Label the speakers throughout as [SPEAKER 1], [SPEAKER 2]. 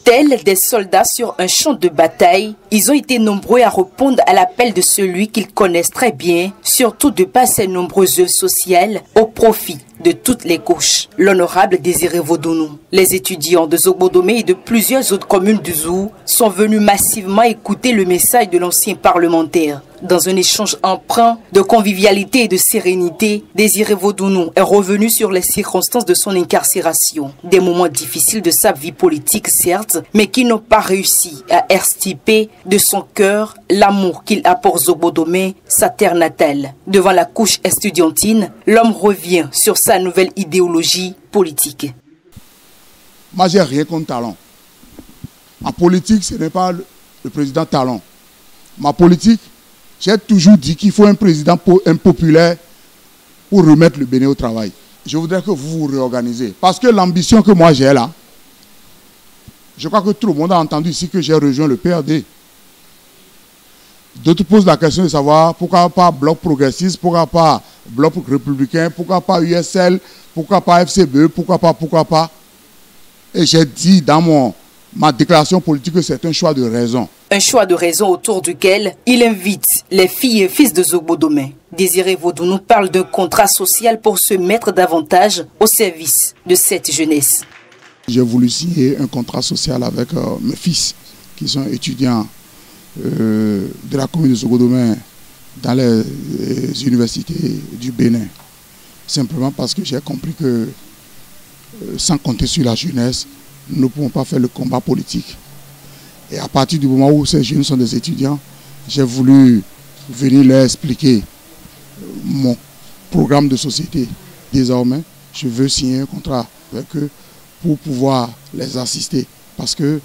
[SPEAKER 1] Tels des soldats sur un champ de bataille, ils ont été nombreux à répondre à l'appel de celui qu'ils connaissent très bien, surtout de par ses nombreuses œuvres sociales au profit de toutes les couches. L'honorable Désiré Vodounou. Les étudiants de Zogbodomé et de plusieurs autres communes du Zou sont venus massivement écouter le message de l'ancien parlementaire. Dans un échange empreint de convivialité et de sérénité, Désiré Vodounou est revenu sur les circonstances de son incarcération. Des moments difficiles de sa vie politique, certes, mais qui n'ont pas réussi à extirper de son cœur l'amour qu'il a pour Zogbodomé, sa terre natale. Devant la couche estudiantine, l'homme revient sur sa nouvelle idéologie politique.
[SPEAKER 2] Moi, j'ai rien contre Talon. En politique, ce n'est pas le président Talon. Ma politique, j'ai toujours dit qu'il faut un président impopulaire pour remettre le Bénin au travail. Je voudrais que vous vous réorganisez. Parce que l'ambition que moi j'ai là, je crois que tout le monde a entendu ici que j'ai rejoint le PRD. D'autres posent la question de savoir pourquoi pas bloc progressiste, pourquoi pas bloc républicain, pourquoi pas USL, pourquoi pas FCBE, pourquoi pas. Et j'ai dit dans ma déclaration politique que c'est un choix de raison.
[SPEAKER 1] Un choix de raison autour duquel il invite les filles et fils de Zogbodomé. Désiré Vodounou parle d'un contrat social pour se mettre davantage au service de cette jeunesse.
[SPEAKER 2] J'ai voulu signer un contrat social avec mes fils qui sont étudiants de la commune de Zogbodomé dans les universités du Bénin. Simplement parce que j'ai compris que sans compter sur la jeunesse, nous ne pouvons pas faire le combat politique. Et à partir du moment où ces jeunes sont des étudiants, j'ai voulu venir leur expliquer mon programme de société. Désormais, je veux signer un contrat avec eux pour pouvoir les assister. Parce que,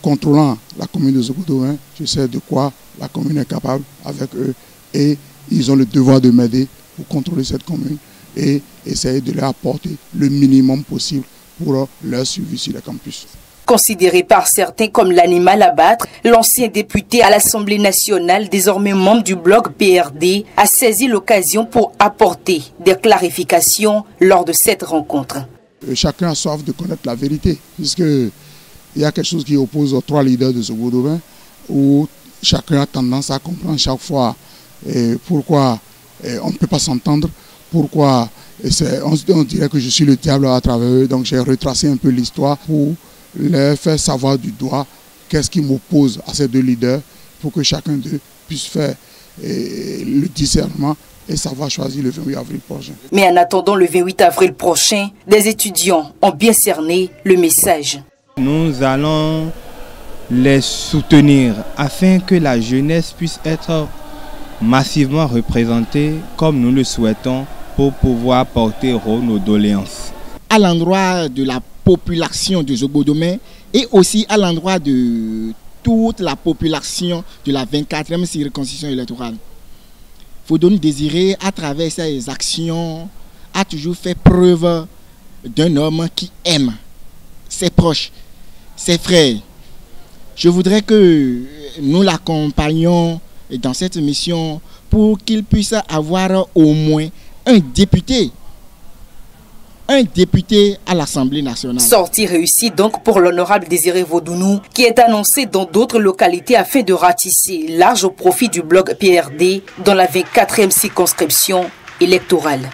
[SPEAKER 2] contrôlant la commune de Zogbodomé, je sais de quoi la commune est capable avec eux. Et ils ont le devoir de m'aider pour contrôler cette commune et essayer de leur apporter le minimum possible pour leur suivi sur les campus.
[SPEAKER 1] Considéré par certains comme l'animal à battre, l'ancien député à l'Assemblée nationale, désormais membre du bloc PRD, a saisi l'occasion pour apporter des clarifications lors de cette rencontre.
[SPEAKER 2] Chacun a soif de connaître la vérité, puisqu'il y a quelque chose qui oppose aux trois leaders de Zogbodomé, où chacun a tendance à comprendre chaque fois pourquoi on ne peut pas s'entendre, pourquoi on dirait que je suis le diable à travers eux. Donc j'ai retracé un peu l'histoire pour leur faire savoir du doigt qu'est-ce qui m'oppose à ces deux leaders pour que chacun d'eux puisse faire le discernement et savoir choisir le 28 avril prochain.
[SPEAKER 1] Mais en attendant le 28 avril prochain, des étudiants ont bien cerné le message.
[SPEAKER 3] Nous allons les soutenir afin que la jeunesse puisse être massivement représentée comme nous le souhaitons pour pouvoir porter haut nos doléances.
[SPEAKER 4] À l'endroit de la population de Zogbodomé et aussi à l'endroit de toute la population de la 24e circonscription électorale. Vodounou Désiré, à travers ses actions, a toujours fait preuve d'un homme qui aime ses proches, ses frères. Je voudrais que nous l'accompagnions dans cette mission pour qu'il puisse avoir au moins un député à l'Assemblée nationale. Sortie
[SPEAKER 1] réussie donc pour l'honorable Désiré Vodounou, qui est annoncé dans d'autres localités afin de ratisser large au profit du bloc PRD dans la 24e circonscription électorale.